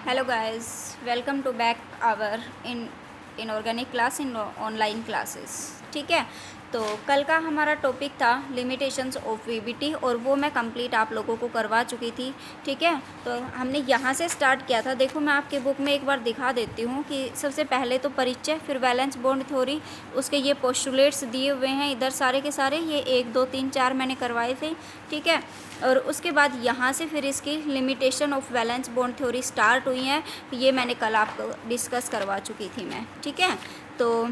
Hello guys, welcome to back our inorganic class in online classes. ठीक है, तो कल का हमारा टॉपिक था लिमिटेशंस ऑफ वीबीटी और वो मैं कंप्लीट आप लोगों को करवा चुकी थी। ठीक है, तो हमने यहाँ से स्टार्ट किया था। देखो मैं आपके बुक में एक बार दिखा देती हूँ कि सबसे पहले तो परिचय, फिर वैलेंस बॉन्ड थ्योरी, उसके ये पोस्टुलेट्स दिए हुए हैं इधर सारे के सारे, ये 1 2 3 4 मैंने करवाए थे। ठीक है, और उसके बाद यहाँ से फिर इसकी limitation of valence bond theory start हुई है। ये मैंने कल आपको डिस्कस करवा चुकी थी मैं। ठीक है, तो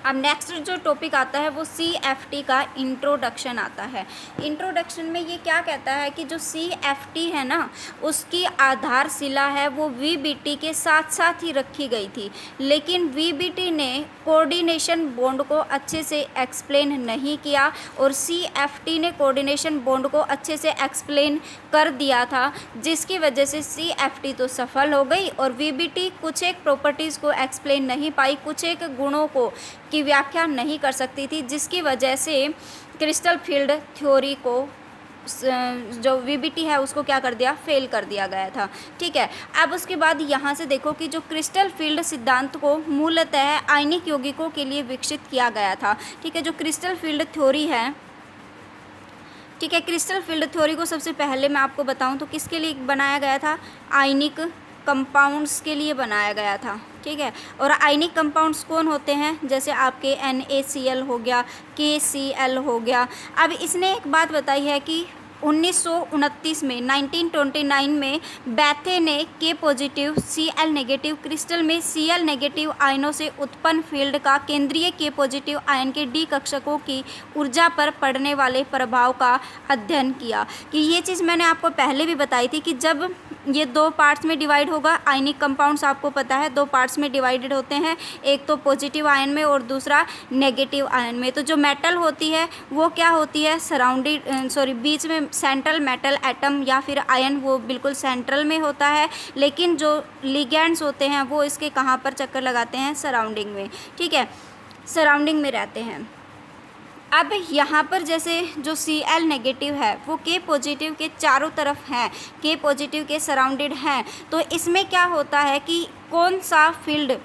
अब नेक्स्ट जो टॉपिक आता है वो CFT का इंट्रोडक्शन आता है। इंट्रोडक्शन में ये क्या कहता है कि जो CFT है ना, उसकी आधारशिला है वो VBT के साथ साथ ही रखी गई थी, लेकिन VBT ने कोऑर्डिनेशन बॉन्ड को अच्छे से एक्सप्लेन नहीं किया और CFT ने कोऑर्डिनेशन बॉन्ड को अच्छे से एक्सप्लेन कर दिया था, जिसकी वजह से CFT तो सफल हो गई और VBT कुछ एक प्रॉपर्टीज़ को एक्सप्लेन नहीं पाई, कुछ एक गुणों को की व्याख्या नहीं कर सकती थी, जिसकी वजह से क्रिस्टल फील्ड थ्योरी को जो VBT है उसको क्या कर दिया, फेल कर दिया गया था। ठीक है, अब उसके बाद यहाँ से देखो कि जो क्रिस्टल फील्ड सिद्धांत को मूलतः आयनिक यौगिकों के लिए विकसित किया गया था। ठीक है, जो क्रिस्टल फील्ड थ्योरी है, ठीक है, क्रिस्टल फील्ड थ्योरी को सबसे पहले मैं आपको बताऊं तो किसके लिए बनाया गया था, आयनिक कंपाउंड्स के लिए बनाया गया था। ठीक है, और आयनिक कंपाउंड्स कौन होते हैं, जैसे आपके NaCl हो गया, KCl हो गया। अब इसने एक बात बताई है कि 1929 में 1929 में बैथे ने K positive Cl negative crystal में Cl नेगेटिव आयनों से उत्पन्न फील्ड का केंद्रीय K पॉजिटिव आयन के डी कक्षकों की ऊर्जा पर पड़ने वाले प्रभाव का अध्ययन किया। कि ये चीज़ मैंने आपको पहले भी बताई थी कि जब ये 2 पार्ट्स में डिवाइड होगा, आयनिक कंपाउंड्स आपको पता है 2 पार्ट्स में डिवाइडेड होते हैं, एक तो पॉजिटिव आयन में और दूसरा नेगेटिव आयन में। तो जो मेटल होती है वो क्या होती है, बीच में सेंट्रल मेटल एटम या फिर आयन वो बिल्कुल सेंट्रल में होता है, लेकिन जो लिगेंड्स होते हैं वो इसके कहाँ पर चक्कर लगाते हैं, सराउंडिंग में। ठीक है, सराउंडिंग में रहते हैं। अब यहाँ पर जैसे जो Cl नेगेटिव है वो K पॉजिटिव के चारों तरफ है, K पॉजिटिव के सराउंडेड हैं, तो इसमें क्या होता है कि कौन सा फील्ड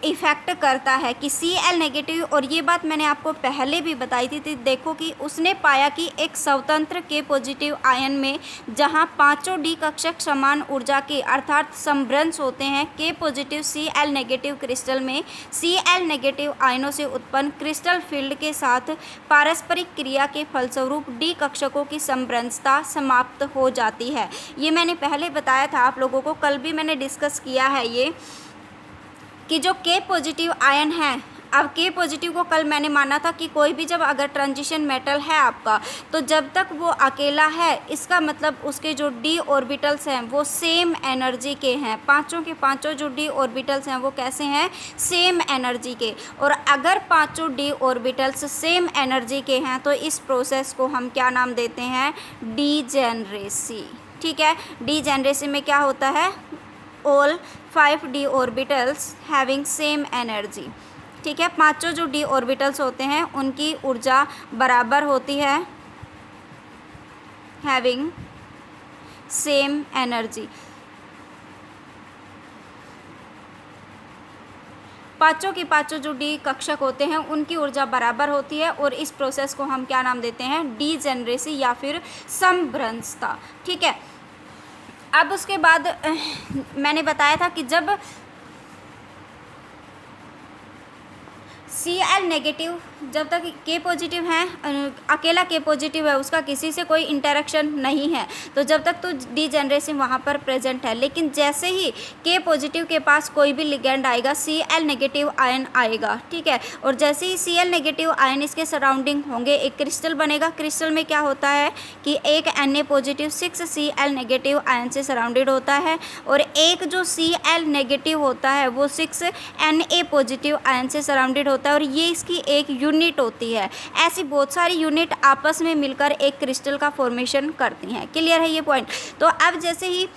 इफ़ेक्ट करता है कि Cl नेगेटिव। और ये बात मैंने आपको पहले भी बताई थी। देखो कि उसने पाया कि एक स्वतंत्र K पॉजिटिव आयन में जहाँ पांचों डी कक्षक समान ऊर्जा के अर्थात समभ्रंश होते हैं, K positive Cl negative crystal में Cl नेगेटिव आयनों से उत्पन्न क्रिस्टल फील्ड के साथ पारस्परिक क्रिया के फलस्वरूप डी कक्षकों की समभ्रंशता समाप्त हो जाती है। ये मैंने पहले बताया था आप लोगों को, कल भी मैंने डिस्कस किया है ये कि जो K पॉजिटिव आयन है, अब K पॉजिटिव को कल मैंने माना था कि कोई भी जब अगर ट्रांजिशन मेटल है आपका, तो जब तक वो अकेला है इसका मतलब उसके जो डी ऑर्बिटल्स हैं वो सेम एनर्जी के हैं, पांचों के पांचों जो डी ऑर्बिटल्स हैं वो कैसे हैं, सेम एनर्जी के। और अगर पांचों डी ऑर्बिटल्स सेम एनर्जी के हैं तो इस प्रोसेस को हम क्या नाम देते हैं, डीजेनरेसी। ठीक है, डीजेनरेसी में क्या होता है, all 5 d orbitals having same energy. ठीक है, पांचों जो d ऑर्बिटल्स होते हैं उनकी ऊर्जा बराबर होती है, हैविंग सेम एनर्जी। पांचों की पांचों जो डी कक्षक होते हैं उनकी ऊर्जा बराबर होती है और इस प्रोसेस को हम क्या नाम देते हैं, डीजेनरेसी या फिर समभ्रंशता। ठीक है, अब उसके बाद मैंने बताया था कि जब Cl नेगेटिव जब तक K पॉजिटिव है, अकेला K पॉजिटिव है, उसका किसी से कोई इंटरेक्शन नहीं है, तो जब तक तो डीजेनरेसी वहाँ पर प्रेजेंट है। लेकिन जैसे ही K पॉजिटिव के पास कोई भी लिगेंड आएगा, Cl नेगेटिव आयन आएगा। ठीक है, और जैसे ही Cl नेगेटिव आयन इसके सराउंडिंग होंगे, एक क्रिस्टल बनेगा। क्रिस्टल में क्या होता है कि एक Na positive 6 Cl negative ion से सराउंडेड होता है और एक जो Cl नेगेटिव होता है वो 6 Na पॉजिटिव आयन से सराउंडेड होता है और ये इसकी एक यूनिट होती है। ऐसी बहुत सारी यूनिट आपस में मिलकर एक क्रिस्टल का फॉर्मेशन करती हैं। क्लियर है ये पॉइंट। तो अब जैसे ही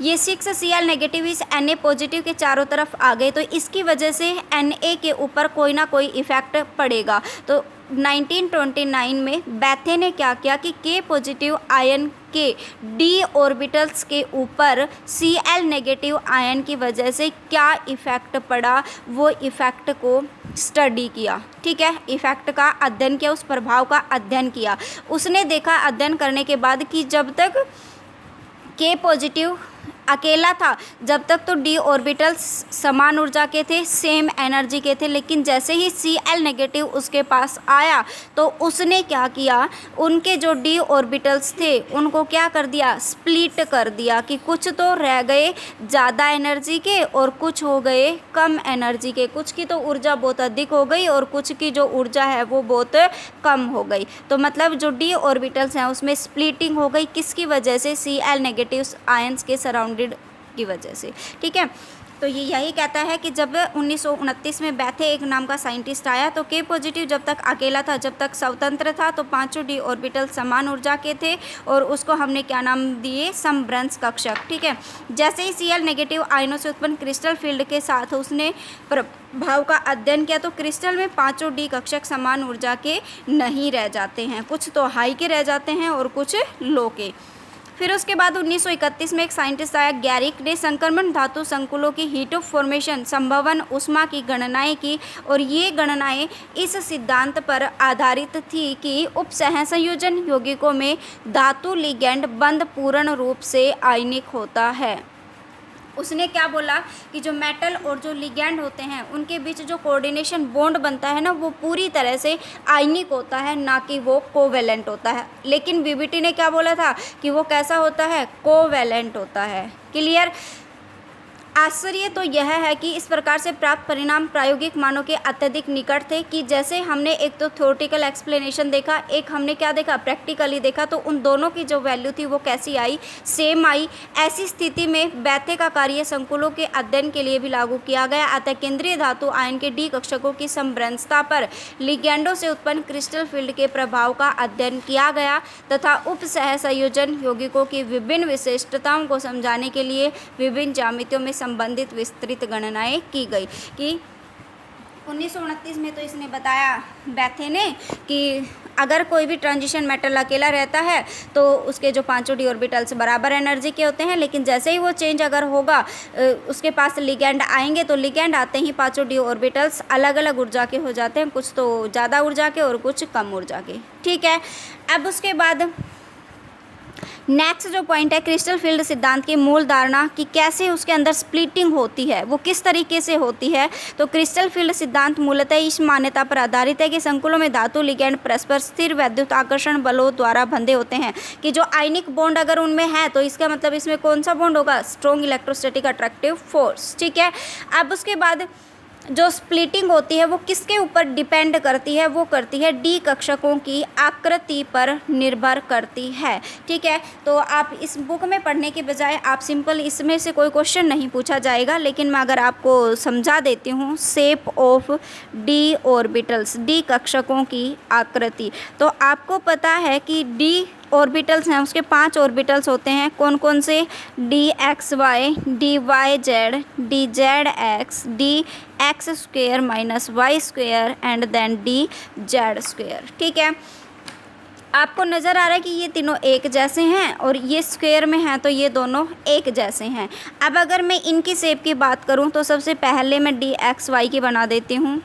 ये 6 Cl नेगेटिव इस Na पॉजिटिव के चारों तरफ आ गए तो इसकी वजह से Na के ऊपर कोई ना कोई इफ़ेक्ट पड़ेगा। तो 1929 में बैथे ने क्या किया कि K पॉजिटिव आयन के डी ऑर्बिटल्स के ऊपर Cl नेगेटिव आयन की वजह से क्या इफ़ेक्ट पड़ा, वो इफ़ेक्ट को स्टडी किया। ठीक है, इफ़ेक्ट का अध्ययन किया, उस प्रभाव का अध्ययन किया। उसने देखा अध्ययन करने के बाद कि जब तक K पॉजिटिव अकेला था, जब तक तो डी ऑर्बिटल्स समान ऊर्जा के थे, सेम एनर्जी के थे, लेकिन जैसे ही Cl नेगेटिव उसके पास आया तो उसने क्या किया, उनके जो डी ऑर्बिटल्स थे उनको क्या कर दिया, स्प्लिट कर दिया कि कुछ तो रह गए ज़्यादा एनर्जी के और कुछ हो गए कम एनर्जी के, कुछ की तो ऊर्जा बहुत अधिक हो गई और कुछ की जो ऊर्जा है वो बहुत कम हो गई। तो मतलब जो डी ऑर्बिटल्स हैं उसमें स्प्लिटिंग हो गई, किसकी वजह से, Cl नेगेटिव आयंस के सराउंडेड की वजह से। ठीक है, तो ये यही कहता है कि जब 1929 में बैथे एक नाम का साइंटिस्ट आया तो K पॉजिटिव जब तक अकेला था, जब तक स्वतंत्र था, तो पांचों डी ऑर्बिटल समान ऊर्जा के थे और उसको हमने क्या नाम दिए, समभ्रंश कक्षक। ठीक है, जैसे ही Cl नेगेटिव आयनों से उत्पन्न क्रिस्टल फील्ड के साथ उसने प्रभाव का अध्ययन किया तो क्रिस्टल में पांचों डी कक्षक समान ऊर्जा के नहीं रह जाते हैं, कुछ तो हाई के रह जाते हैं और कुछ लो के। फिर उसके बाद 1931 में एक साइंटिस्ट आया गैरिक ने संक्रमण धातु संकुलों की हीट ऑफ फॉर्मेशन संभवन उष्मा की गणनाएं की और ये गणनाएं इस सिद्धांत पर आधारित थी कि उपसह संयोजन यौगिकों में धातु लिगैंड बंध पूर्ण रूप से आयनिक होता है। उसने क्या बोला कि जो मेटल और जो लिगैंड होते हैं उनके बीच जो कोऑर्डिनेशन बॉन्ड बनता है ना, वो पूरी तरह से आयनिक होता है, ना कि वो कोवेलेंट होता है। लेकिन बीबीटी ने क्या बोला था कि वो कैसा होता है, कोवेलेंट होता है। क्लियर। आश्चर्य तो यह है कि इस प्रकार से प्राप्त परिणाम प्रायोगिक मानों के अत्यधिक निकट थे कि जैसे हमने एक तो थ्योरेटिकल एक्सप्लेनेशन देखा, एक हमने क्या देखा, प्रैक्टिकली देखा, तो उन दोनों की जो वैल्यू थी वो कैसी आई, सेम आई। ऐसी स्थिति में बैथे का कार्य संकुलों के अध्ययन के लिए भी लागू किया गया। अतः केंद्रीय धातु आयन के डी कक्षकों की समभ्रंशता पर लिगैंडों से उत्पन्न क्रिस्टल फील्ड के प्रभाव का अध्ययन किया गया तथा उप सह संयोजन यौगिकों की विभिन्न विशिष्टताओं को समझाने के लिए विभिन्न ज्यामितियों में संबंधित विस्तृत गणनाएं की गई। कि 1929 में तो इसने बताया बैथे ने कि अगर कोई भी ट्रांजिशन मेटल अकेला रहता है तो उसके जो पांचों डी ऑर्बिटल्स बराबर एनर्जी के होते हैं, लेकिन जैसे ही वो चेंज अगर होगा उसके पास लिगैंड आएंगे तो लिगैंड आते ही पांचों डी ऑर्बिटल्स अलग अलग ऊर्जा के हो जाते हैं, कुछ तो ज़्यादा ऊर्जा के और कुछ कम ऊर्जा के। ठीक है, अब उसके बाद नेक्स्ट जो पॉइंट है क्रिस्टल फील्ड सिद्धांत की मूल धारणा कि कैसे उसके अंदर स्प्लिटिंग होती है, वो किस तरीके से होती है। तो क्रिस्टल फील्ड सिद्धांत मूलतः इस मान्यता पर आधारित है कि संकुलों में धातु लिगैंड परस्पर स्थिर वैद्युत आकर्षण बलों द्वारा बंधे होते हैं। कि जो आयनिक बॉन्ड अगर उनमें है तो इसका मतलब इसमें कौन सा बॉन्ड होगा, स्ट्रॉन्ग इलेक्ट्रोस्टैटिक अट्रैक्टिव फोर्स। ठीक है, अब उसके बाद जो स्प्लिटिंग होती है वो किसके ऊपर डिपेंड करती है, वो करती है डी कक्षकों की आकृति पर निर्भर करती है। ठीक है, तो आप इस बुक में पढ़ने के बजाय आप सिंपल इसमें से कोई क्वेश्चन नहीं पूछा जाएगा, लेकिन मैं अगर आपको समझा देती हूँ shape of D orbitals, D कक्षकों की आकृति। तो आपको पता है कि डी ऑर्बिटल्स हैं उसके 5 ऑर्बिटल्स होते हैं, कौन कौन से, d x y, d y z, d z x, d x square minus Y square and then d z square. ठीक है, आपको नज़र आ रहा है कि ये तीनों एक जैसे हैं और ये स्क्वायर में हैं तो ये दोनों एक जैसे हैं। अब अगर मैं इनकी शेप की बात करूं तो सबसे पहले मैं डी एक्स वाई की बना देती हूं।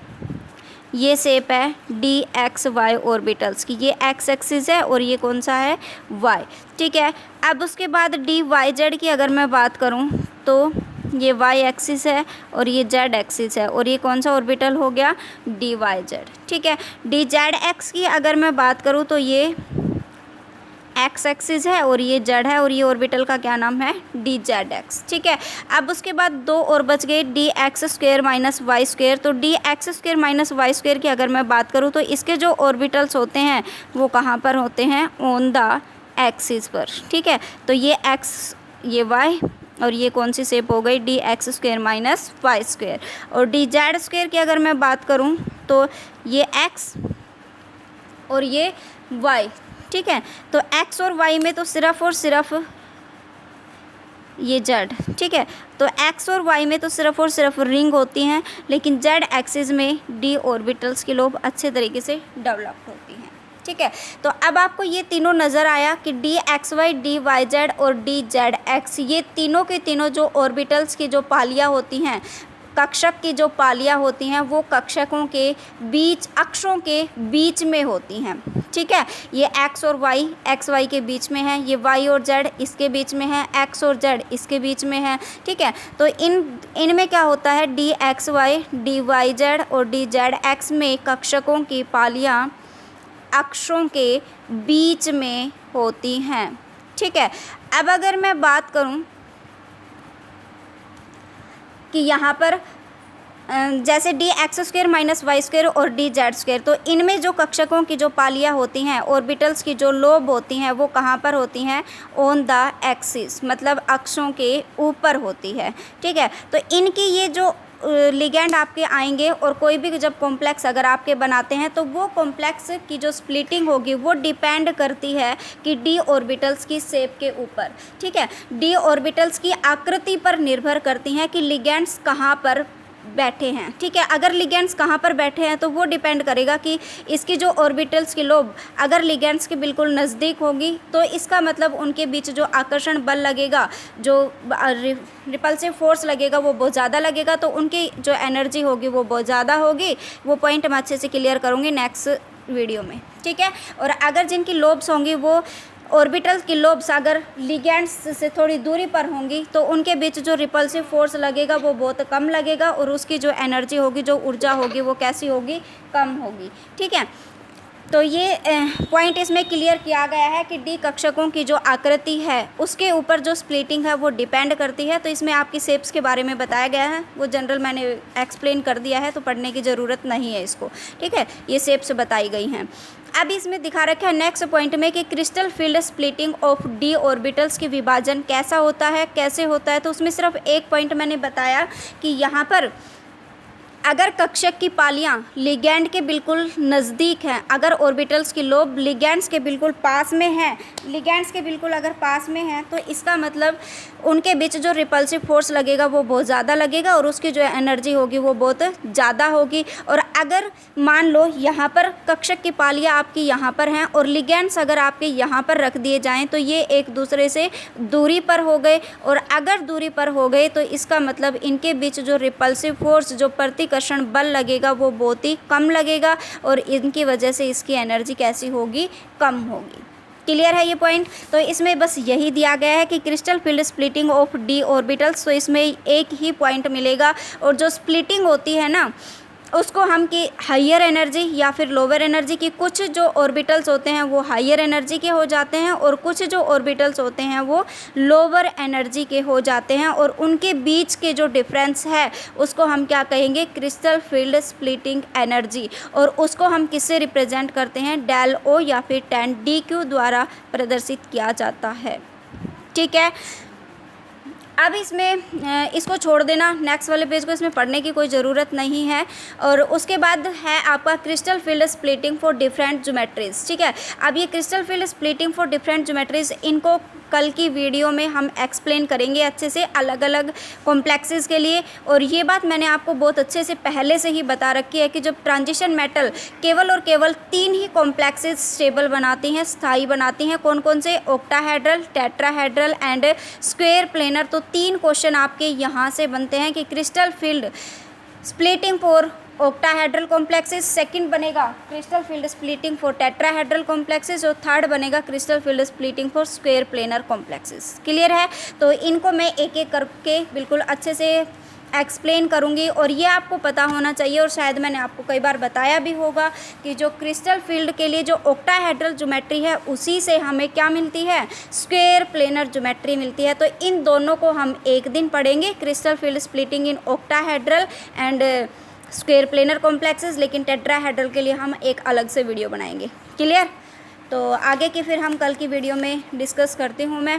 ये शेप है डी एक्स वाई ऑर्बिटल्स की, ये एक्स एक्सिस है और ये कौन सा है, वाई। ठीक है, अब उसके बाद डी वाई जेड की अगर मैं बात करूं तो ये वाई एक्सिस है और ये जेड एक्सिस है और ये कौन सा ऑर्बिटल हो गया, डी वाई जेड। ठीक है, डी जेड एक्स की अगर मैं बात करूं तो ये एक्स एक्सिस है और ये जेड है और ये ऑर्बिटल का क्या नाम है, डी जेड एक्स। ठीक है, अब उसके बाद 2 और बच गए, D x square minus Y square. तो D x square minus Y square की अगर मैं बात करूँ तो इसके जो ऑर्बिटल्स होते हैं वो कहाँ पर होते हैं, ऑन द एक्सिस पर। ठीक है, तो ये एक्स, ये वाई और ये कौन सी शेप हो गई, d x square minus Y square. और डी जेड स्क्वेयर की अगर मैं बात करूँ तो ये एक्स और ये वाई। ठीक है, तो एक्स और वाई में तो सिर्फ और सिर्फ ये जेड। ठीक है, तो एक्स और वाई में तो सिर्फ और सिर्फ रिंग होती हैं, लेकिन जेड एक्सिस में डी ऑर्बिटल्स की लोब अच्छे तरीके से डेवलप्ड होती हैं। ठीक है। तो अब आपको ये तीनों नज़र आया कि d x y, d y z और डी जेड एक्स, ये तीनों के तीनों जो ऑर्बिटल्स की जो पालियाँ होती हैं, कक्षक की जो पालियाँ होती हैं, वो कक्षकों के बीच, अक्षों के बीच में होती हैं। ठीक है, ये एक्स और वाई, एक्स वाई के बीच में है, ये वाई और जेड इसके बीच में है, एक्स और जेड इसके बीच में है। ठीक है, तो इनमें क्या होता है, d x y, d y z और डी जेड एक्स में कक्षकों की पालियाँ अक्षों के बीच में होती हैं। ठीक है, अब अगर मैं बात करूं कि यहाँ पर जैसे d x square minus y square और डी जेड स्क्वायर, तो इनमें जो कक्षकों की जो पालियाँ होती हैं, ऑर्बिटल्स की जो लोब होती हैं, वो कहाँ पर होती हैं, ऑन द एक्सिस, मतलब अक्षों के ऊपर होती है। ठीक है, तो इनकी ये जो लिगेंड आपके आएंगे और कोई भी जब कॉम्प्लेक्स अगर आपके बनाते हैं तो वो कॉम्प्लेक्स की जो स्प्लिटिंग होगी वो डिपेंड करती है कि डी ऑर्बिटल्स की शेप के ऊपर। ठीक है, डी ऑर्बिटल्स की आकृति पर निर्भर करती हैं कि लिगेंड्स कहाँ पर बैठे हैं। ठीक है, अगर लिगेंड्स कहाँ पर बैठे हैं तो वो डिपेंड करेगा कि इसकी जो ऑर्बिटल्स की लोब अगर लिगेंड्स के बिल्कुल नज़दीक होगी तो इसका मतलब उनके बीच जो आकर्षण बल लगेगा, जो रिपल्सिव फोर्स लगेगा वो बहुत ज़्यादा लगेगा, तो उनकी जो एनर्जी होगी वो बहुत ज़्यादा होगी। वो पॉइंट मैं अच्छे से क्लियर करूँगी नेक्स्ट वीडियो में। ठीक है, और अगर जिनकी लोब्स होंगी वो ऑर्बिटल्स की लोब्स अगर लिगेंड्स से थोड़ी दूरी पर होंगी तो उनके बीच जो रिपल्सिव फोर्स लगेगा वो बहुत कम लगेगा और उसकी जो एनर्जी होगी, जो ऊर्जा होगी, वो कैसी होगी, कम होगी। ठीक है, तो ये पॉइंट इसमें क्लियर किया गया है कि डी कक्षकों की जो आकृति है उसके ऊपर जो स्प्लिटिंग है वो डिपेंड करती है। तो इसमें आपकी शेप्स के बारे में बताया गया है, वो जनरल मैंने एक्सप्लेन कर दिया है, तो पढ़ने की ज़रूरत नहीं है इसको। ठीक है, ये शेप्स बताई गई हैं। अब इसमें दिखा रखा है नेक्स्ट पॉइंट में कि crystal field splitting of D orbitals की विभाजन कैसा होता है, कैसे होता है। तो उसमें सिर्फ एक पॉइंट मैंने बताया कि यहाँ पर अगर कक्षक की पालियाँ लिगेंड के बिल्कुल नज़दीक हैं, अगर ऑर्बिटल्स की लोब लिगेंड्स के बिल्कुल पास में है, लिगेंड्स के बिल्कुल अगर पास में है, तो इसका मतलब उनके बीच जो रिपल्सिव फोर्स लगेगा वो बहुत ज़्यादा लगेगा और उसकी जो एनर्जी होगी वो बहुत ज़्यादा होगी। और अगर मान लो यहाँ पर कक्षक की पालियाँ आपकी यहाँ पर हैं और लिगेंड्स अगर आपके यहाँ पर रख दिए जाएँ तो ये एक दूसरे से दूरी पर हो गए, और अगर दूरी पर हो गए तो इसका मतलब इनके बीच जो रिपल्सिव फोर्स, जो प्रतिकर्षण बल लगेगा वो बहुत ही कम लगेगा और इनकी वजह से इसकी एनर्जी कैसी होगी, कम होगी। क्लियर है ये पॉइंट। तो इसमें बस यही दिया गया है कि crystal field splitting of D orbitals, तो इसमें एक ही पॉइंट मिलेगा। और जो स्प्लिटिंग होती है ना उसको हम कि हाइयर एनर्जी या फिर लोअर एनर्जी की, कुछ जो ऑर्बिटल्स होते हैं वो हाइयर एनर्जी के हो जाते हैं और कुछ जो ऑर्बिटल्स होते हैं वो लोअर एनर्जी के हो जाते हैं, और उनके बीच के जो डिफरेंस है उसको हम क्या कहेंगे, क्रिस्टल फील्ड स्प्लिटिंग एनर्जी। और उसको हम किससे रिप्रेजेंट करते हैं, डेल ओ या फिर tan dq द्वारा प्रदर्शित किया जाता है। ठीक है, अब इसमें इसको छोड़ देना, नेक्स्ट वाले पेज को, इसमें पढ़ने की कोई ज़रूरत नहीं है। और उसके बाद है आपका crystal field splitting for different geometries. ठीक है, अब ये crystal field splitting for different geometries, इनको कल की वीडियो में हम एक्सप्लेन करेंगे अच्छे से अलग अलग कॉम्प्लेक्सेस के लिए। और ये बात मैंने आपको बहुत अच्छे से पहले से ही बता रखी है कि जब ट्रांजिशन मेटल केवल और केवल 3 ही कॉम्प्लेक्सेस स्टेबल बनाती हैं, स्थायी बनाती हैं। कौन कौन से, octahedral, tetrahedral and square planar. तो 3 क्वेश्चन आपके यहाँ से बनते हैं कि crystal field splitting for octahedral complexes, second बनेगा crystal field splitting for tetrahedral complexes, और थर्ड बनेगा crystal field splitting for square planar complexes. Clear है। तो इनको मैं एक एक करके बिल्कुल अच्छे से एक्सप्लेन करूंगी, और ये आपको पता होना चाहिए, और शायद मैंने आपको कई बार बताया भी होगा कि जो क्रिस्टल फील्ड के लिए जो ऑक्टाहेड्रल ज्योमेट्री है उसी से हमें क्या मिलती है, स्क्वायर प्लेनर ज्योमेट्री मिलती है। तो इन दोनों को हम एक दिन पढ़ेंगे, crystal field splitting in octahedral and square planar complexes, लेकिन टेट्राहेड्रल के लिए हम एक अलग से वीडियो बनाएंगे। क्लियर। तो आगे की फिर हम कल की वीडियो में डिस्कस करती हूँ मैं।